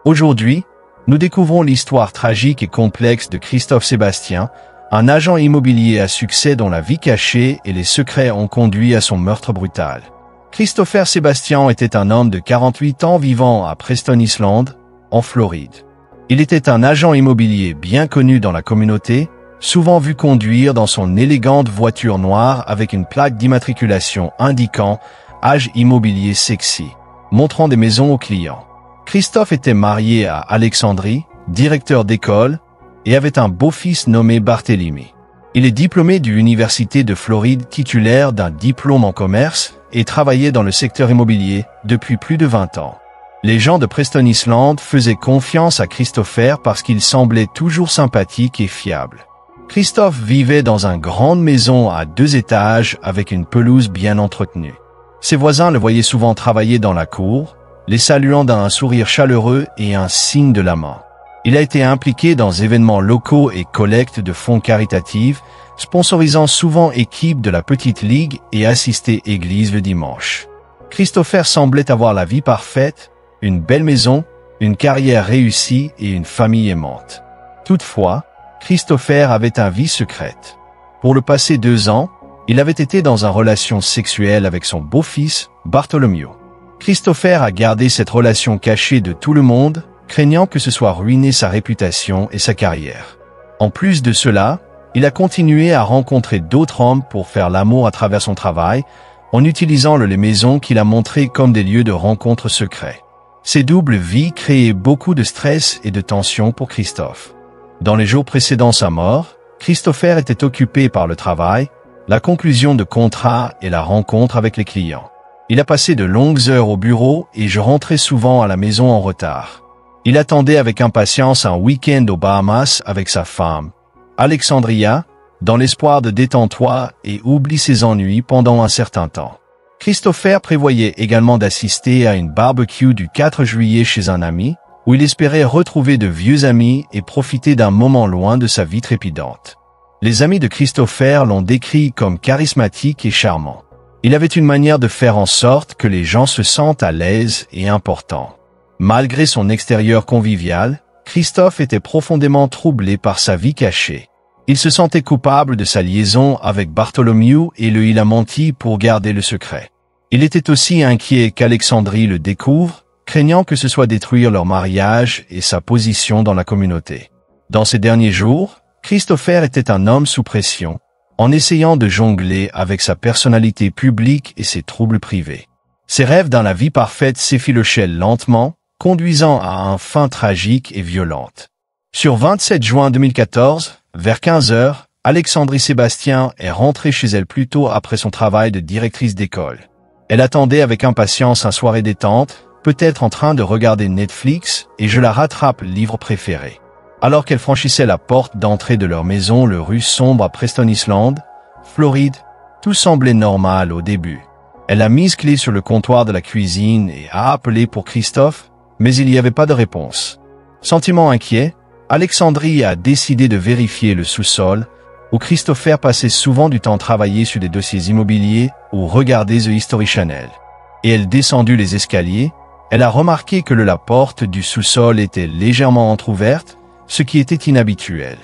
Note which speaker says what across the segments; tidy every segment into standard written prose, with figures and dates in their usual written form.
Speaker 1: Aujourd'hui, nous découvrons l'histoire tragique et complexe de Christophe Sébastien, un agent immobilier à succès dont la vie cachée et les secrets ont conduit à son meurtre brutal. Christopher Sébastien était un homme de 48 ans vivant à Preston Island, en Floride. Il était un agent immobilier bien connu dans la communauté, souvent vu conduire dans son élégante voiture noire avec une plaque d'immatriculation indiquant « Âge immobilier sexy », montrant des maisons aux clients. Christophe était marié à Alexandrie, directeur d'école, et avait un beau-fils nommé Barthélemy. Il est diplômé de l'Université de Floride, titulaire d'un diplôme en commerce, et travaillait dans le secteur immobilier depuis plus de 20 ans. Les gens de Preston Island faisaient confiance à Christopher parce qu'il semblait toujours sympathique et fiable. Christophe vivait dans une grande maison à 2 étages avec une pelouse bien entretenue. Ses voisins le voyaient souvent travailler dans la cour, les saluant d'un sourire chaleureux et un signe de la main. Il a été impliqué dans événements locaux et collectes de fonds caritatifs, sponsorisant souvent équipes de la petite ligue et assisté église le dimanche. Christopher semblait avoir la vie parfaite, une belle maison, une carrière réussie et une famille aimante. Toutefois, Christopher avait une vie secrète. Pour le passé 2 ans, il avait été dans une relation sexuelle avec son beau-fils, Bartholomew. Christopher a gardé cette relation cachée de tout le monde, craignant que ce soit ruiner sa réputation et sa carrière. En plus de cela, il a continué à rencontrer d'autres hommes pour faire l'amour à travers son travail, en utilisant les maisons qu'il a montrées comme des lieux de rencontres secrets. Ces doubles vies créaient beaucoup de stress et de tension pour Christophe. Dans les jours précédant sa mort, Christopher était occupé par le travail, la conclusion de contrats et la rencontre avec les clients. Il a passé de longues heures au bureau et je rentrais souvent à la maison en retard. Il attendait avec impatience un week-end aux Bahamas avec sa femme, Alexandria, dans l'espoir de détendre et oublier ses ennuis pendant un certain temps. Christopher prévoyait également d'assister à une barbecue du 4 juillet chez un ami, où il espérait retrouver de vieux amis et profiter d'un moment loin de sa vie trépidante. Les amis de Christopher l'ont décrit comme charismatique et charmant. Il avait une manière de faire en sorte que les gens se sentent à l'aise et importants. Malgré son extérieur convivial, Christophe était profondément troublé par sa vie cachée. Il se sentait coupable de sa liaison avec Bartholomew et il a menti pour garder le secret. Il était aussi inquiet qu'Alexandrie le découvre, craignant que ce soit détruire leur mariage et sa position dans la communauté. Dans ces derniers jours, Christopher était un homme sous pression, en essayant de jongler avec sa personnalité publique et ses troubles privés. Ses rêves dans la vie parfaite s'effilochaient lentement, conduisant à un fin tragique et violente. Sur 27 juin 2014, vers 15 heures, Alexandrie Sébastien est rentrée chez elle plus tôt après son travail de directrice d'école. Elle attendait avec impatience une soirée détente, peut-être en train de regarder Netflix, et je la rattrape livre préféré. Alors qu'elle franchissait la porte d'entrée de leur maison, le rue sombre à Preston Island, Floride, tout semblait normal au début. Elle a mis clé sur le comptoir de la cuisine et a appelé pour Christophe, mais il n'y avait pas de réponse. Sentiment inquiet, Alexandrie a décidé de vérifier le sous-sol, où Christopher passait souvent du temps à travailler sur des dossiers immobiliers ou regarder The History Channel. Et elle descendu les escaliers, elle a remarqué que la porte du sous-sol était légèrement entrouverte, ce qui était inhabituel.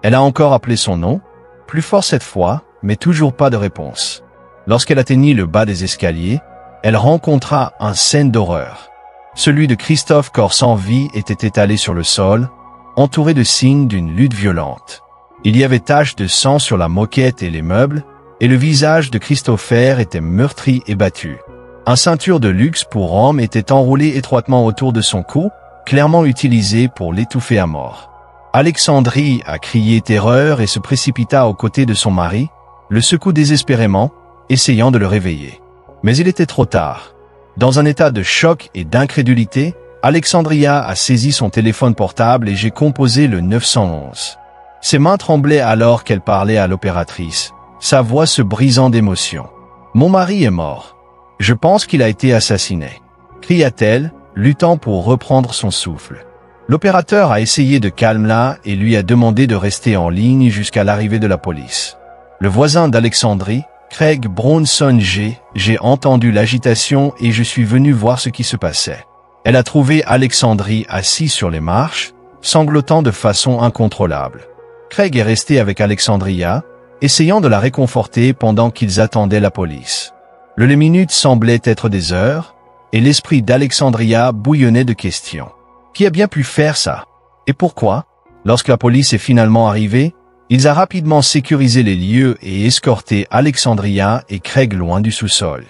Speaker 1: Elle a encore appelé son nom, plus fort cette fois, mais toujours pas de réponse. Lorsqu'elle atteignit le bas des escaliers, elle rencontra une scène d'horreur. Celui de Christophe corps sans vie était étalé sur le sol, entouré de signes d'une lutte violente. Il y avait taches de sang sur la moquette et les meubles, et le visage de Christopher était meurtri et battu. Un ceinture de luxe pour homme était enroulée étroitement autour de son cou, clairement utilisée pour l'étouffer à mort. Alexandrie a crié terreur et se précipita aux côtés de son mari, le secoue désespérément, essayant de le réveiller. Mais il était trop tard. Dans un état de choc et d'incrédulité, Alexandria a saisi son téléphone portable et j'ai composé le 911. Ses mains tremblaient alors qu'elle parlait à l'opératrice, sa voix se brisant d'émotion. « Mon mari est mort. Je pense qu'il a été assassiné », cria-t-elle, luttant pour reprendre son souffle. L'opérateur a essayé de calmer-la et lui a demandé de rester en ligne jusqu'à l'arrivée de la police. Le voisin d'Alexandrie, Craig Bronson, j'ai entendu l'agitation et je suis venu voir ce qui se passait. Elle a trouvé Alexandrie assise sur les marches, sanglotant de façon incontrôlable. Craig est resté avec Alexandria, essayant de la réconforter pendant qu'ils attendaient la police. Les minutes semblaient être des heures, et l'esprit d'Alexandria bouillonnait de questions. Qui a bien pu faire ça? Et pourquoi? Lorsque la police est finalement arrivée, ils ont rapidement sécurisé les lieux et escorté Alexandria et Craig loin du sous-sol.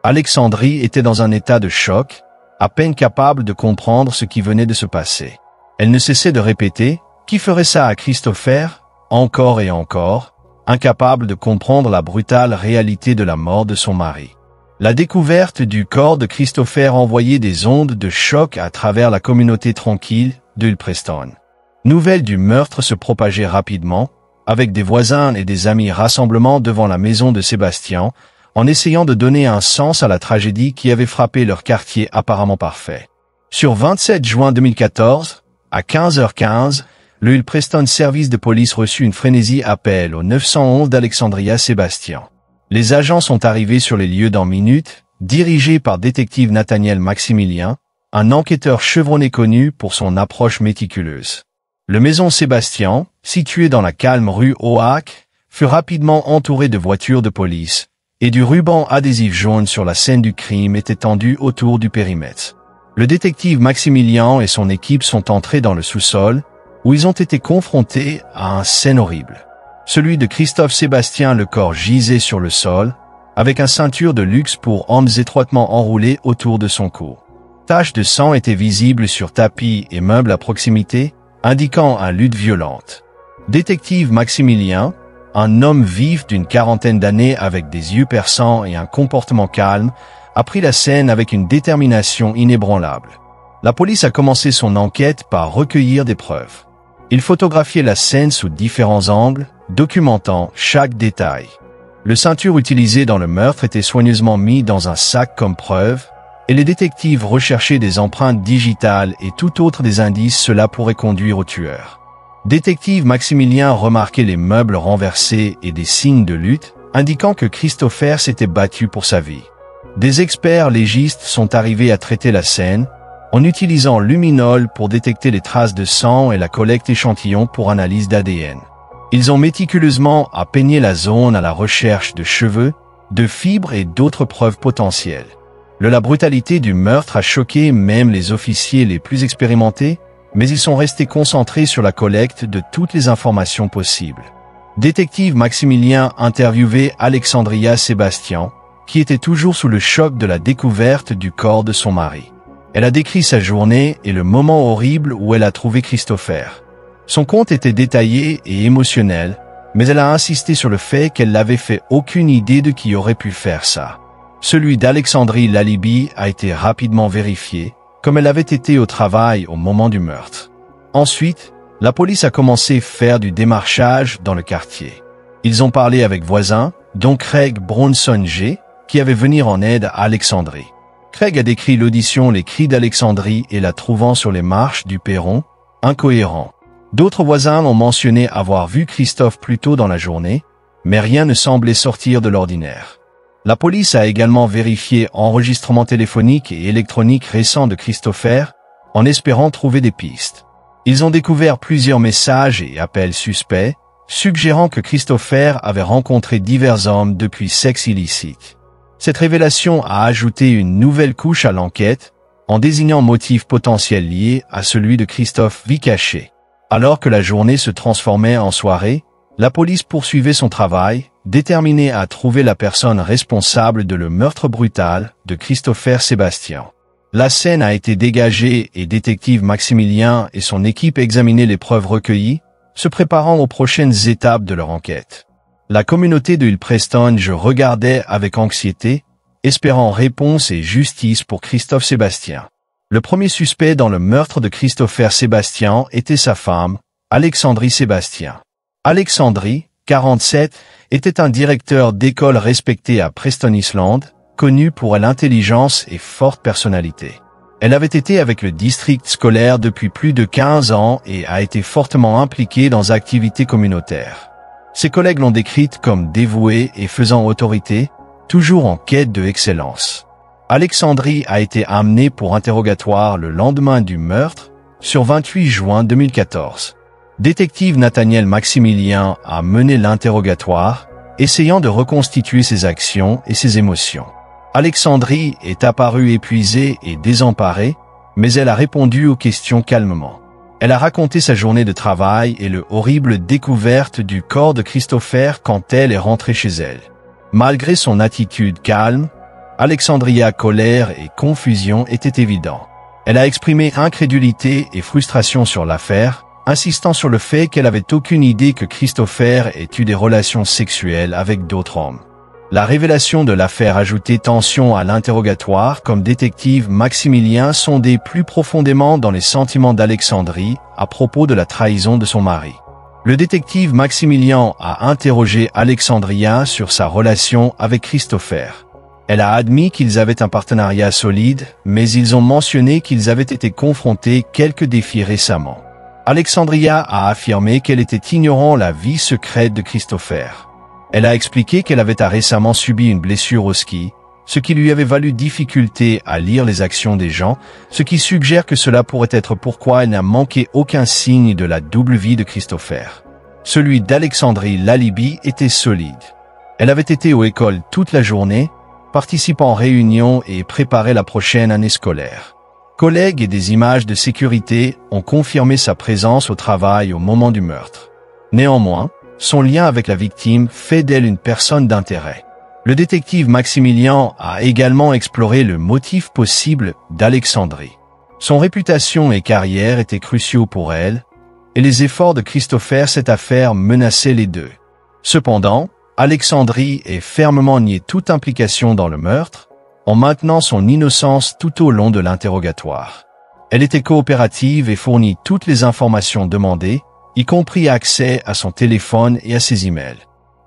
Speaker 1: Alexandrie était dans un état de choc, à peine capable de comprendre ce qui venait de se passer. Elle ne cessait de répéter « Qui ferait ça à Christopher ?» encore et encore, incapable de comprendre la brutale réalité de la mort de son mari. La découverte du corps de Christopher envoyait des ondes de choc à travers la communauté tranquille de Preston. Nouvelle du meurtre se propageait rapidement, avec des voisins et des amis rassemblement devant la maison de Sébastien, en essayant de donner un sens à la tragédie qui avait frappé leur quartier apparemment parfait. Sur 27 juin 2014, à 15h15, le Preston Service de police reçut une frénésie appel au 911 d'Alexandria Sébastien. Les agents sont arrivés sur les lieux dans minutes, dirigés par détective Nathaniel Maximilien, un enquêteur chevronné connu pour son approche méticuleuse. Le maison Sébastien, située dans la calme rue Oak, fut rapidement entourée de voitures de police, et du ruban adhésif jaune sur la scène du crime était tendu autour du périmètre. Le détective Maximilien et son équipe sont entrés dans le sous-sol, où ils ont été confrontés à une scène horrible. Celui de Christophe Sébastien, le corps gisait sur le sol, avec une ceinture de luxe pour hommes étroitement enroulée autour de son cou. Taches de sang étaient visibles sur tapis et meubles à proximité, indiquant une lutte violente. Détective Maximilien, un homme vif d'une quarantaine d'années avec des yeux perçants et un comportement calme, a pris la scène avec une détermination inébranlable. La police a commencé son enquête par recueillir des preuves. Il photographiait la scène sous différents angles, documentant chaque détail. Le ceinture utilisé dans le meurtre était soigneusement mis dans un sac comme preuve, et les détectives recherchaient des empreintes digitales et tout autre des indices cela pourrait conduire au tueur. Détective Maximilien remarquait les meubles renversés et des signes de lutte, indiquant que Christopher s'était battu pour sa vie. Des experts légistes sont arrivés à traiter la scène, en utilisant luminol pour détecter les traces de sang et la collecte échantillons pour analyse d'ADN. Ils ont méticuleusement peigné la zone à la recherche de cheveux, de fibres et d'autres preuves potentielles. La brutalité du meurtre a choqué même les officiers les plus expérimentés, mais ils sont restés concentrés sur la collecte de toutes les informations possibles. Détective Maximilien interviewait Alexandria Sébastien, qui était toujours sous le choc de la découverte du corps de son mari. Elle a décrit sa journée et le moment horrible où elle a trouvé Christopher. Son conte était détaillé et émotionnel, mais elle a insisté sur le fait qu'elle n'avait fait aucune idée de qui aurait pu faire ça. Celui d'Alexandrie l'alibi a été rapidement vérifié, comme elle avait été au travail au moment du meurtre. Ensuite, la police a commencé à faire du démarchage dans le quartier. Ils ont parlé avec voisins, dont Craig Bronson G, qui avait venir en aide à Alexandrie. Craig a décrit l'audition les cris d'Alexandrie et la trouvant sur les marches du perron, incohérent. D'autres voisins ont mentionné avoir vu Christophe plus tôt dans la journée, mais rien ne semblait sortir de l'ordinaire. La police a également vérifié enregistrements téléphoniques et électroniques récents de Christopher, en espérant trouver des pistes. Ils ont découvert plusieurs messages et appels suspects, suggérant que Christopher avait rencontré divers hommes depuis sexe illicite. Cette révélation a ajouté une nouvelle couche à l'enquête, en désignant motif potentiel lié à celui de Christophe vie cachée. Alors que la journée se transformait en soirée, la police poursuivait son travail, déterminée à trouver la personne responsable de le meurtre brutal de Christopher Sébastien. La scène a été dégagée et détective Maximilien et son équipe examinaient les preuves recueillies, se préparant aux prochaines étapes de leur enquête. La communauté de Preston je regardait avec anxiété, espérant réponse et justice pour Christophe Sébastien. Le premier suspect dans le meurtre de Christopher Sébastien était sa femme, Alexandrie Sébastien. Alexandrie, 47, était un directeur d'école respecté à Preston Island, connu pour l'intelligence et forte personnalité. Elle avait été avec le district scolaire depuis plus de 15 ans et a été fortement impliquée dans des activités communautaires. Ses collègues l'ont décrite comme dévouée et faisant autorité, toujours en quête de excellence. Alexandrie a été amenée pour interrogatoire le lendemain du meurtre, sur 28 juin 2014. Détective Nathaniel Maximilien a mené l'interrogatoire, essayant de reconstituer ses actions et ses émotions. Alexandrie est apparue épuisée et désemparée, mais elle a répondu aux questions calmement. Elle a raconté sa journée de travail et le horrible découverte du corps de Christopher quand elle est rentrée chez elle. Malgré son attitude calme, Alexandria, colère et confusion étaient évidents. Elle a exprimé incrédulité et frustration sur l'affaire, insistant sur le fait qu'elle avait aucune idée que Christopher ait eu des relations sexuelles avec d'autres hommes. La révélation de l'affaire ajoutait tension à l'interrogatoire comme détective Maximilien sondait plus profondément dans les sentiments d'Alexandrie à propos de la trahison de son mari. Le détective Maximilien a interrogé Alexandria sur sa relation avec Christopher. Elle a admis qu'ils avaient un partenariat solide, mais ils ont mentionné qu'ils avaient été confrontés quelques défis récemment. Alexandria a affirmé qu'elle était ignorant la vie secrète de Christopher. Elle a expliqué qu'elle avait récemment subi une blessure au ski, ce qui lui avait valu difficulté à lire les actions des gens, ce qui suggère que cela pourrait être pourquoi elle n'a manqué aucun signe de la double vie de Christopher. Celui d'Alexandrie, l'alibi était solide. Elle avait été aux écoles toute la journée, participant en réunions et préparait la prochaine année scolaire. Collègues et des images de sécurité ont confirmé sa présence au travail au moment du meurtre. Néanmoins, son lien avec la victime fait d'elle une personne d'intérêt. Le détective Maximilien a également exploré le motif possible d'Alexandrie. Son réputation et carrière étaient cruciaux pour elle, et les efforts de Christopher cette affaire menaçaient les deux. Cependant, Alexandrie est fermement nié toute implication dans le meurtre, en maintenant son innocence tout au long de l'interrogatoire. Elle était coopérative et fournit toutes les informations demandées, y compris accès à son téléphone et à ses emails.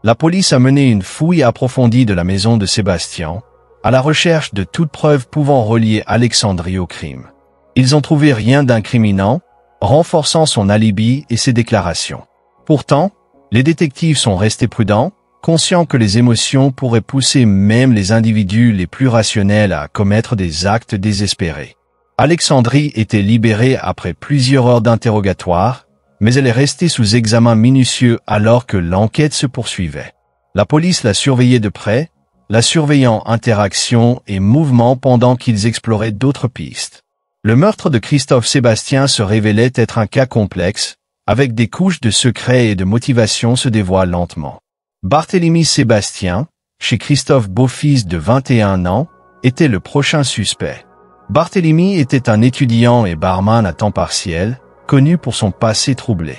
Speaker 1: La police a mené une fouille approfondie de la maison de Sébastien, à la recherche de toute preuve pouvant relier Alexandrie au crime. Ils ont trouvé rien d'incriminant, renforçant son alibi et ses déclarations. Pourtant, les détectives sont restés prudents, conscients que les émotions pourraient pousser même les individus les plus rationnels à commettre des actes désespérés. Alexandrie était libérée après plusieurs heures d'interrogatoire, mais elle est restée sous examen minutieux alors que l'enquête se poursuivait. La police l'a surveillée de près, la surveillant interactions et mouvements pendant qu'ils exploraient d'autres pistes. Le meurtre de Christophe Sébastien se révélait être un cas complexe, avec des couches de secrets et de motivation se dévoilent lentement. Barthélemy Sébastien, chez Christophe Beaufils de 21 ans, était le prochain suspect. Barthélemy était un étudiant et barman à temps partiel, connu pour son passé troublé.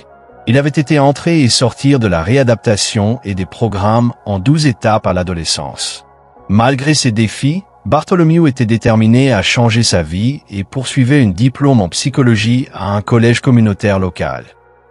Speaker 1: Il avait été entrer et sortir de la réadaptation et des programmes en 12 étapes à l'adolescence. Malgré ces défis, Bartholomew était déterminé à changer sa vie et poursuivait un diplôme en psychologie à un collège communautaire local.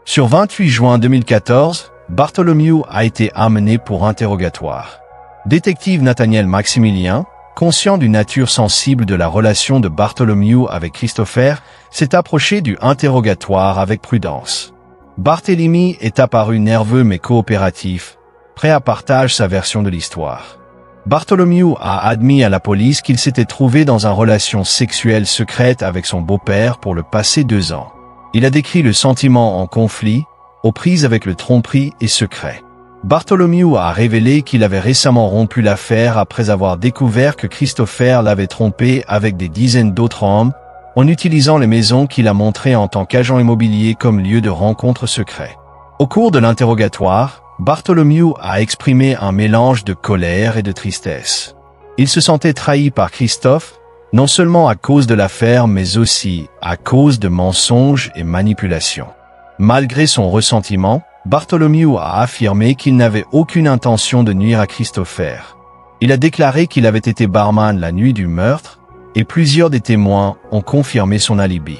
Speaker 1: Sur 28 juin 2014, Bartholomew a été amené pour interrogatoire. Détective Nathaniel Maximilien, conscient d'une nature sensible de la relation de Bartholomew avec Christopher, s'est approché du interrogatoire avec prudence. Barthélemy est apparu nerveux mais coopératif, prêt à partager sa version de l'histoire. Bartholomew a admis à la police qu'il s'était trouvé dans une relation sexuelle secrète avec son beau-père pour le passé 2 ans. Il a décrit le sentiment en conflit, aux prises avec le tromperie et secret. Bartholomew a révélé qu'il avait récemment rompu l'affaire après avoir découvert que Christopher l'avait trompé avec des dizaines d'autres hommes, en utilisant les maisons qu'il a montrées en tant qu'agent immobilier comme lieu de rencontre secret. Au cours de l'interrogatoire, Bartholomew a exprimé un mélange de colère et de tristesse. Il se sentait trahi par Christophe, non seulement à cause de l'affaire mais aussi à cause de mensonges et manipulations. Malgré son ressentiment, Bartholomew a affirmé qu'il n'avait aucune intention de nuire à Christopher. Il a déclaré qu'il avait été barman la nuit du meurtre, et plusieurs des témoins ont confirmé son alibi.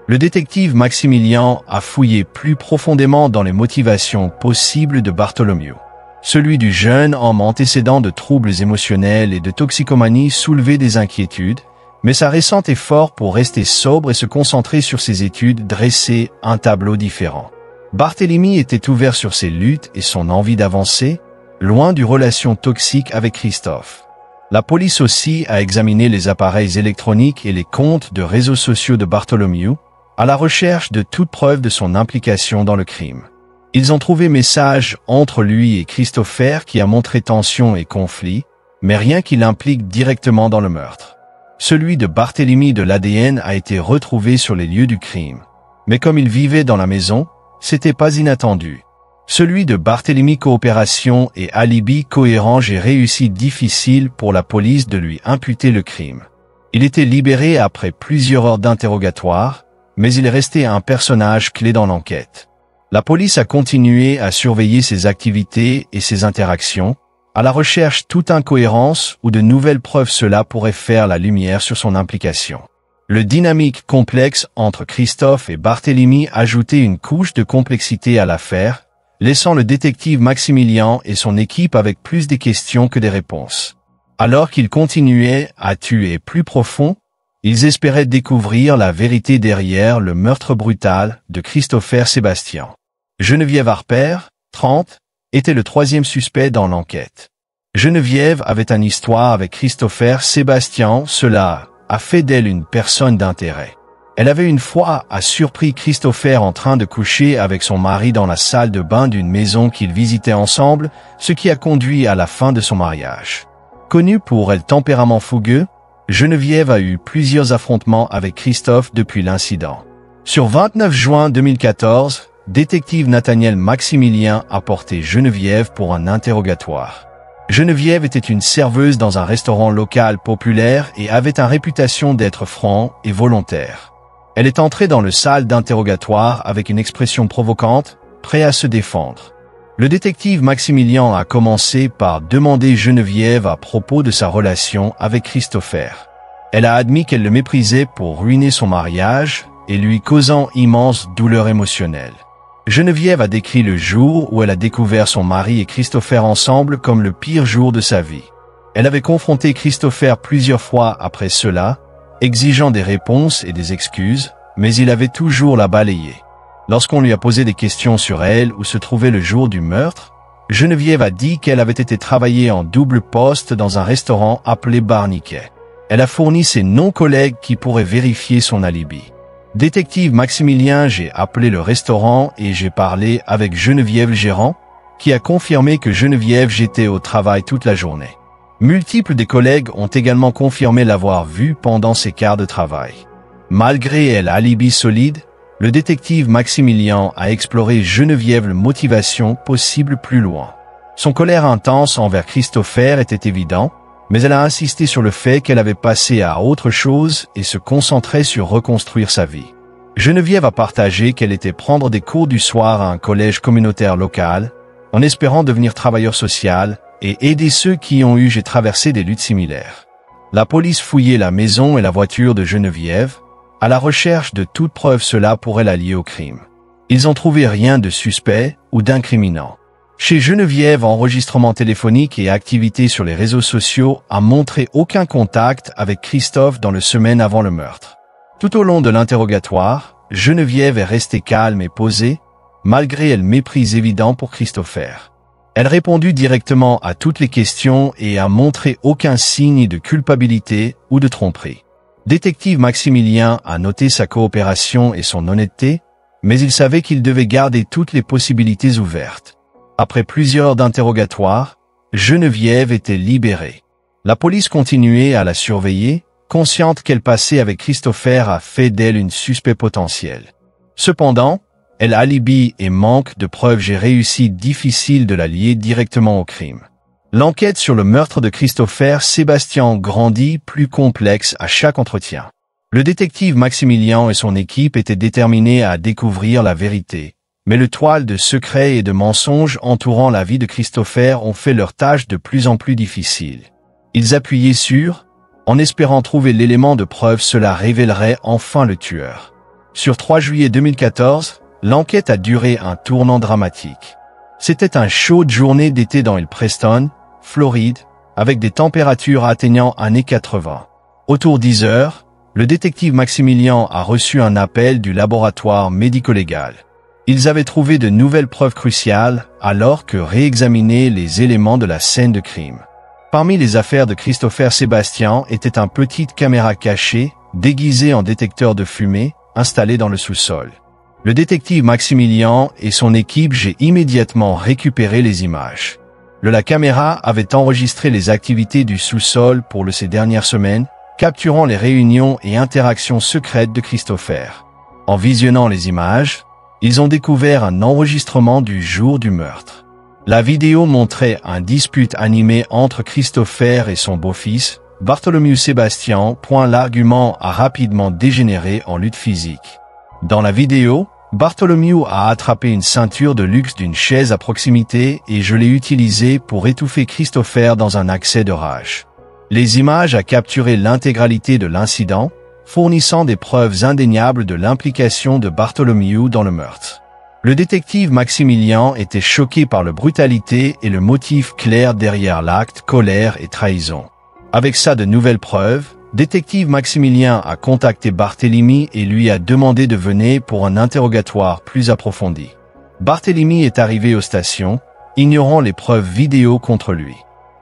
Speaker 1: Le détective Maximilien a fouillé plus profondément dans les motivations possibles de Bartholomew. Celui du jeune homme antécédent de troubles émotionnels et de toxicomanie soulevait des inquiétudes, mais sa récent effort pour rester sobre et se concentrer sur ses études dressait un tableau différent. Barthélemy était ouvert sur ses luttes et son envie d'avancer, loin du relation toxique avec Christophe. La police aussi a examiné les appareils électroniques et les comptes de réseaux sociaux de Bartholomew, à la recherche de toute preuve de son implication dans le crime. Ils ont trouvé message entre lui et Christopher qui a montré tension et conflit, mais rien qui l'implique directement dans le meurtre. Celui de Barthélemy de l'ADN a été retrouvé sur les lieux du crime. Mais comme il vivait dans la maison, c'était pas inattendu. Celui de Barthélemy coopération et alibi cohérent j'ai réussi difficile pour la police de lui imputer le crime. Il était libéré après plusieurs heures d'interrogatoire, mais il est resté un personnage clé dans l'enquête. La police a continué à surveiller ses activités et ses interactions, à la recherche toute incohérence ou de nouvelles preuves. Cela pourrait faire la lumière sur son implication. Le dynamique complexe entre Christophe et Barthélemy ajoutait une couche de complexité à l'affaire, laissant le détective Maximilien et son équipe avec plus de questions que des réponses. Alors qu'ils continuaient à tuer plus profond, ils espéraient découvrir la vérité derrière le meurtre brutal de Christopher Sébastien. Geneviève Harper, 30, était le troisième suspect dans l'enquête. Geneviève avait une histoire avec Christopher Sébastien, cela a fait d'elle une personne d'intérêt. Elle avait une fois surpris Christopher en train de coucher avec son mari dans la salle de bain d'une maison qu'ils visitaient ensemble, ce qui a conduit à la fin de son mariage. Connue pour elle tempérament fougueux, Geneviève a eu plusieurs affrontements avec Christophe depuis l'incident. Sur 29 juin 2014, détective Nathaniel Maximilien a porté Geneviève pour un interrogatoire. Geneviève était une serveuse dans un restaurant local populaire et avait une réputation d'être franc et volontaire. Elle est entrée dans le salle d'interrogatoire avec une expression provocante, prêt à se défendre. Le détective Maximilien a commencé par demander Geneviève à propos de sa relation avec Christopher. Elle a admis qu'elle le méprisait pour ruiner son mariage et lui causant immense douleur émotionnelle. Geneviève a décrit le jour où elle a découvert son mari et Christopher ensemble comme le pire jour de sa vie. Elle avait confronté Christopher plusieurs fois après cela, exigeant des réponses et des excuses, mais il avait toujours la balayée. Lorsqu'on lui a posé des questions sur elle où se trouvait le jour du meurtre, Geneviève a dit qu'elle avait été travailler en double poste dans un restaurant appelé Barniquet. Elle a fourni ses non-collègues qui pourraient vérifier son alibi. Détective Maximilien, j'ai appelé le restaurant et j'ai parlé avec Geneviève le gérant, qui a confirmé que Geneviève j'étais au travail toute la journée. Multiples des collègues ont également confirmé l'avoir vue pendant ses quarts de travail. Malgré l'alibi solide, le détective Maximilien a exploré Geneviève la motivation possible plus loin. Son colère intense envers Christopher était évident, mais elle a insisté sur le fait qu'elle avait passé à autre chose et se concentrait sur reconstruire sa vie. Geneviève a partagé qu'elle était prendre des cours du soir à un collège communautaire local, en espérant devenir travailleur social et aider ceux qui ont traversé des luttes similaires. La police fouillait la maison et la voiture de Geneviève, à la recherche de toute preuve cela pourrait la lier au crime. Ils n'ont trouvé rien de suspect ou d'incriminant. Chez Geneviève, enregistrement téléphonique et activité sur les réseaux sociaux a montré aucun contact avec Christophe dans les semaines avant le meurtre. Tout au long de l'interrogatoire, Geneviève est restée calme et posée, malgré le mépris évident pour Christopher. Elle répondit directement à toutes les questions et a montré aucun signe de culpabilité ou de tromperie. Détective Maximilien a noté sa coopération et son honnêteté, mais il savait qu'il devait garder toutes les possibilités ouvertes. Après plusieurs heures d'interrogatoire, Geneviève était libérée. La police continuait à la surveiller, consciente qu'elle passait avec Christopher a fait d'elle une suspect potentielle. Cependant, elle alibi et manque de preuves j'ai réussi difficile de la lier directement au crime. L'enquête sur le meurtre de Christopher Sébastien grandit plus complexe à chaque entretien. Le détective Maximilien et son équipe étaient déterminés à découvrir la vérité. Mais le toile de secrets et de mensonges entourant la vie de Christopher ont fait leur tâche de plus en plus difficile. Ils appuyaient sur, en espérant trouver l'élément de preuve cela révélerait enfin le tueur. Sur 3 juillet 2014, l'enquête a duré un tournant dramatique. C'était une chaude journée d'été dans Hill Preston, Floride, avec des températures atteignant années 80. Autour 10 heures, le détective Maximilien a reçu un appel du laboratoire médico-légal. Ils avaient trouvé de nouvelles preuves cruciales alors que réexaminaient les éléments de la scène de crime. Parmi les affaires de Christopher Sebastian était une petite caméra cachée, déguisée en détecteur de fumée, installée dans le sous-sol. Le détective Maximilien et son équipe j'ai immédiatement récupéré les images. La caméra avait enregistré les activités du sous-sol pour ces dernières semaines, capturant les réunions et interactions secrètes de Christopher. En visionnant les images, ils ont découvert un enregistrement du jour du meurtre. La vidéo montrait un dispute animé entre Christopher et son beau-fils, Bartholomew Sebastian. L'argument a rapidement dégénéré en lutte physique. Dans la vidéo, Bartholomew a attrapé une ceinture de luxe d'une chaise à proximité et je l'ai utilisée pour étouffer Christopher dans un accès de rage. Les images a capturé l'intégralité de l'incident, fournissant des preuves indéniables de l'implication de Bartholomew dans le meurtre. Le détective Maximilien était choqué par la brutalité et le motif clair derrière l'acte, colère et trahison. Avec ça de nouvelles preuves, détective Maximilien a contacté Barthélemy et lui a demandé de venir pour un interrogatoire plus approfondi. Barthélemy est arrivé aux stations, ignorant les preuves vidéo contre lui.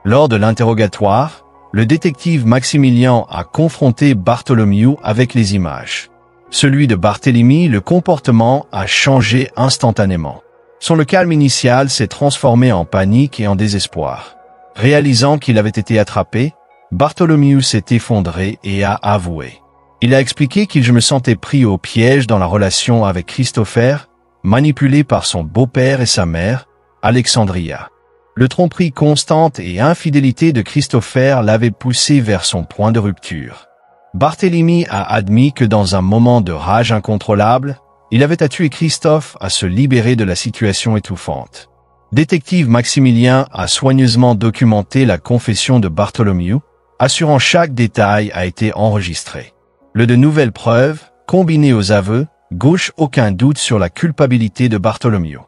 Speaker 1: Lors de l'interrogatoire, le détective Maximilien a confronté Bartholomew avec les images. Celui de Barthélemy, le comportement a changé instantanément. Son calme initial s'est transformé en panique et en désespoir. Réalisant qu'il avait été attrapé, Bartholomew s'est effondré et a avoué. Il a expliqué qu'il je me sentais pris au piège dans la relation avec Christopher, manipulé par son beau-père et sa mère, Alexandria. Le tromperie constante et infidélité de Christopher l'avait poussé vers son point de rupture. Barthélemy a admis que dans un moment de rage incontrôlable, il avait tué Christophe à se libérer de la situation étouffante. Détective Maximilien a soigneusement documenté la confession de Bartholomew, assurant chaque détail a été enregistré. De nouvelles preuves, combinées aux aveux, gauche aucun doute sur la culpabilité de Bartholomew.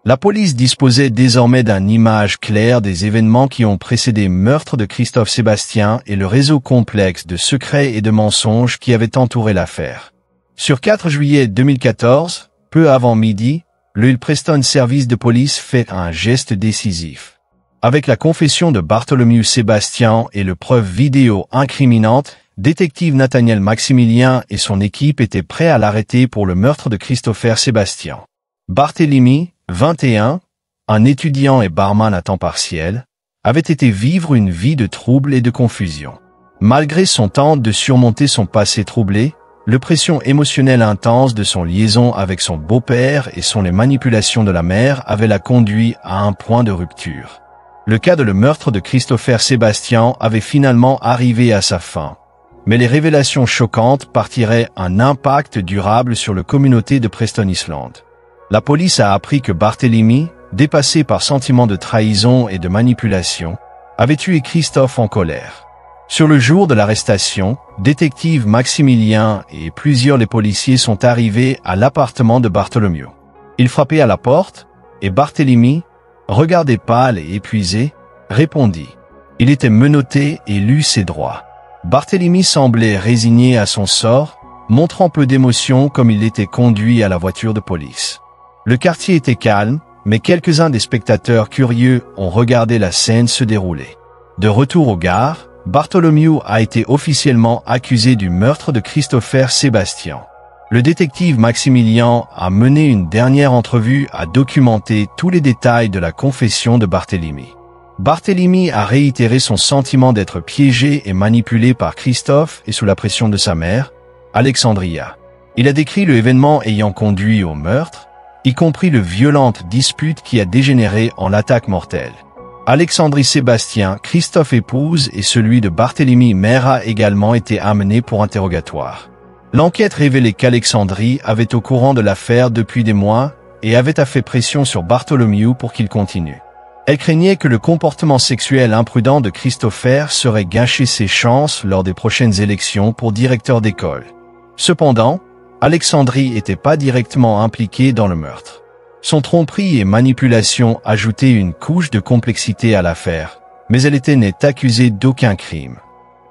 Speaker 1: La police disposait désormais d'une image claire des événements qui ont précédé le meurtre de Christophe Sebastian et le réseau complexe de secrets et de mensonges qui avait entouré l'affaire. Sur 4 juillet 2014, peu avant midi, le Preston Service de police fait un geste décisif. Avec la confession de Bartholomew Sebastian et le preuve vidéo incriminante, détective Nathaniel Maximilien et son équipe étaient prêts à l'arrêter pour le meurtre de Christopher Sebastian. Barthélemy, 21, un étudiant et barman à temps partiel, avait été vivre une vie de trouble et de confusion. Malgré son tente de surmonter son passé troublé, la pression émotionnelle intense de son liaison avec son beau-père et les manipulations de la mère avaient la conduit à un point de rupture. Le cas de le meurtre de Christopher Sebastian avait finalement arrivé à sa fin. Mais les révélations choquantes partiraient un impact durable sur la communauté de Preston Island. La police a appris que Barthélemy, dépassé par sentiment de trahison et de manipulation, avait tué Christophe en colère. Sur le jour de l'arrestation, détective Maximilien et plusieurs des policiers sont arrivés à l'appartement de Bartholomew. Ils frappaient à la porte, et Barthélemy, regardé pâle et épuisé, répondit. Il était menotté et lut ses droits. Barthélemy semblait résigné à son sort, montrant peu d'émotion comme il était conduit à la voiture de police. Le quartier était calme, mais quelques-uns des spectateurs curieux ont regardé la scène se dérouler. De retour aux gares, Bartholomew a été officiellement accusé du meurtre de Christopher Sebastian. Le détective Maximilien a mené une dernière entrevue à documenter tous les détails de la confession de Barthélemy. Barthélemy a réitéré son sentiment d'être piégé et manipulé par Christophe et sous la pression de sa mère, Alexandria. Il a décrit l'événement ayant conduit au meurtre, y compris le violente dispute qui a dégénéré en attaque mortelle. Alexandrie Sébastien, Christophe épouse et celui de Barthélemy mère a également été amené pour interrogatoire. L'enquête révélait qu'Alexandrie avait au courant de l'affaire depuis des mois et avait fait pression sur Bartholomew pour qu'il continue. Elle craignait que le comportement sexuel imprudent de Christopher serait gâché ses chances lors des prochaines élections pour directeur d'école. Cependant, Alexandrie n'était pas directement impliquée dans le meurtre. Son tromperie et manipulation ajoutaient une couche de complexité à l'affaire, mais elle n'est accusée d'aucun crime.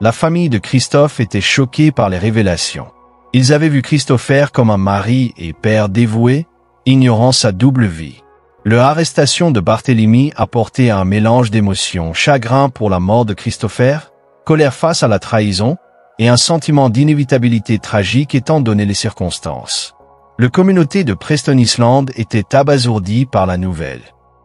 Speaker 1: La famille de Christophe était choquée par les révélations. Ils avaient vu Christopher comme un mari et père dévoué, ignorant sa double vie. L'arrestation de Barthélemy apportait un mélange d'émotions, chagrin pour la mort de Christopher, colère face à la trahison, et un sentiment d'inévitabilité tragique étant donné les circonstances. La communauté de Preston Island était abasourdie par la nouvelle.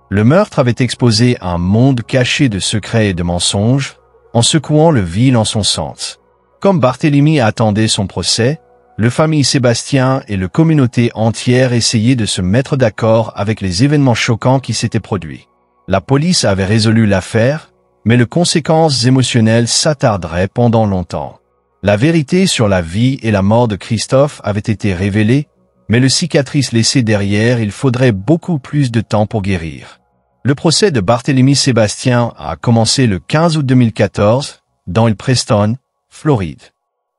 Speaker 1: Le meurtre avait exposé un monde caché de secrets et de mensonges, en secouant le vil en son sens. Comme Barthélemy attendait son procès, la famille Sébastien et la communauté entière essayaient de se mettre d'accord avec les événements choquants qui s'étaient produits. La police avait résolu l'affaire, mais les conséquences émotionnelles s'attarderaient pendant longtemps. La vérité sur la vie et la mort de Christophe avait été révélée, mais le cicatrice laissée derrière, il faudrait beaucoup plus de temps pour guérir. Le procès de Barthélemy Sébastien a commencé le 15 août 2014, dans le Preston, Floride.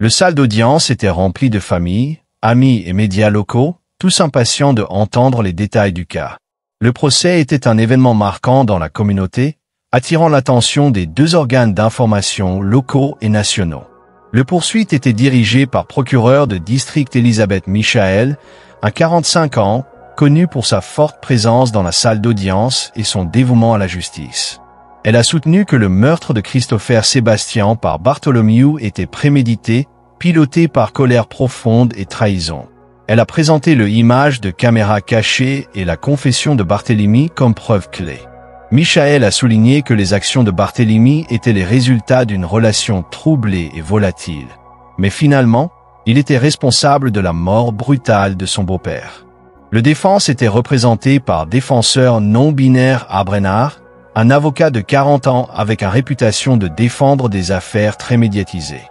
Speaker 1: Le salle d'audience était rempli de familles, amis et médias locaux, tous impatients de entendre les détails du cas. Le procès était un événement marquant dans la communauté, attirant l'attention des deux organes d'information locaux et nationaux. Le poursuite était dirigé par procureur de district Elizabeth Michael, un 45 ans, connu pour sa forte présence dans la salle d'audience et son dévouement à la justice. Elle a soutenu que le meurtre de Christopher Sébastien par Bartholomew était prémédité, piloté par colère profonde et trahison. Elle a présenté l'image de caméra cachée et la confession de Barthélemy comme preuve clé. Michael a souligné que les actions de Barthélemy étaient les résultats d'une relation troublée et volatile. Mais finalement, il était responsable de la mort brutale de son beau-père. Le défense était représenté par défenseur non-binaire à Brennard, un avocat de 40 ans avec une réputation de défendre des affaires très médiatisées.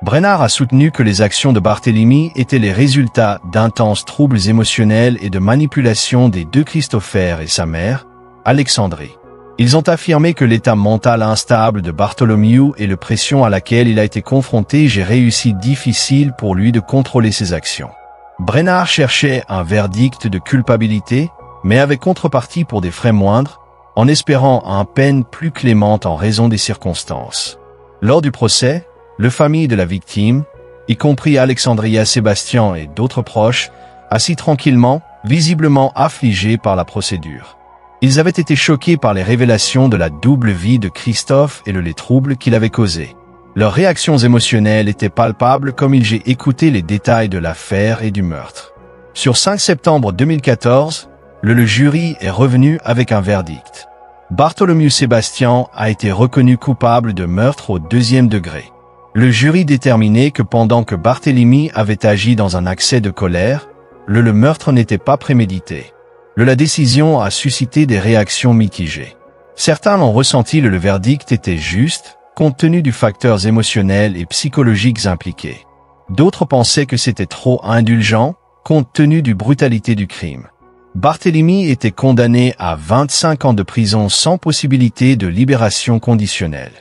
Speaker 1: Brennard a soutenu que les actions de Barthélemy étaient les résultats d'intenses troubles émotionnels et de manipulation des deux Christopher et sa mère, Alexandrie. Ils ont affirmé que l'état mental instable de Bartholomew et la pression à laquelle il a été confronté j'ai réussi difficile pour lui de contrôler ses actions. Brennard cherchait un verdict de culpabilité, mais avec contrepartie pour des frais moindres, en espérant une peine plus clémente en raison des circonstances. Lors du procès, la famille de la victime, y compris Alexandria Sébastien et d'autres proches, assis tranquillement, visiblement affligés par la procédure. Ils avaient été choqués par les révélations de la double vie de Christophe et les troubles qu'il avait causés. Leurs réactions émotionnelles étaient palpables comme j'ai écouté les détails de l'affaire et du meurtre. Sur 5 septembre 2014, le jury est revenu avec un verdict. Bartholomew Sébastien a été reconnu coupable de meurtre au 2e degré. Le jury déterminait que pendant que Barthélemy avait agi dans un accès de colère, le meurtre n'était pas prémédité. La décision a suscité des réactions mitigées. Certains ont ressenti que le verdict était juste, compte tenu des facteurs émotionnels et psychologiques impliqués. D'autres pensaient que c'était trop indulgent, compte tenu de la brutalité du crime. Barthélemy était condamné à 25 ans de prison sans possibilité de libération conditionnelle.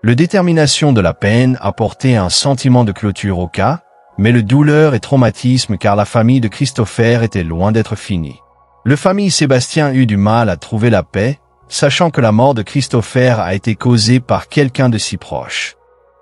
Speaker 1: La détermination de la peine apportait un sentiment de clôture au cas, mais le douleur et traumatisme car la famille de Christopher était loin d'être finie. La famille Sébastien eut du mal à trouver la paix, sachant que la mort de Christopher a été causée par quelqu'un de si proche.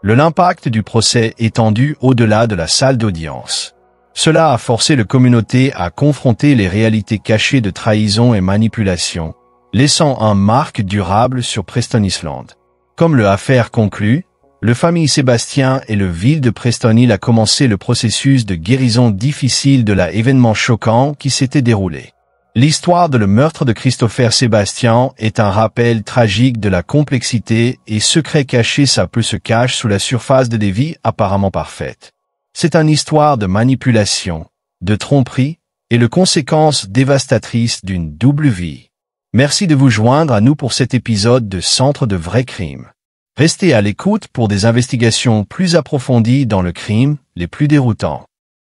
Speaker 1: L'impact du procès étendu au-delà de la salle d'audience. Cela a forcé la communauté à confronter les réalités cachées de trahison et manipulation, laissant une marque durable sur Preston Island. Comme l'affaire conclut, la famille Sébastien et la ville de Preston Hill a commencé le processus de guérison difficile de l'événement choquant qui s'était déroulé. L'histoire de le meurtre de Christopher Sébastien est un rappel tragique de la complexité et secrets cachés ça peut se cacher sous la surface de des vies apparemment parfaites. C'est une histoire de manipulation, de tromperie et les conséquences dévastatrices d'une double vie. Merci de vous joindre à nous pour cet épisode de Centre de vrais crimes. Restez à l'écoute pour des investigations plus approfondies dans le crime, les plus déroutants.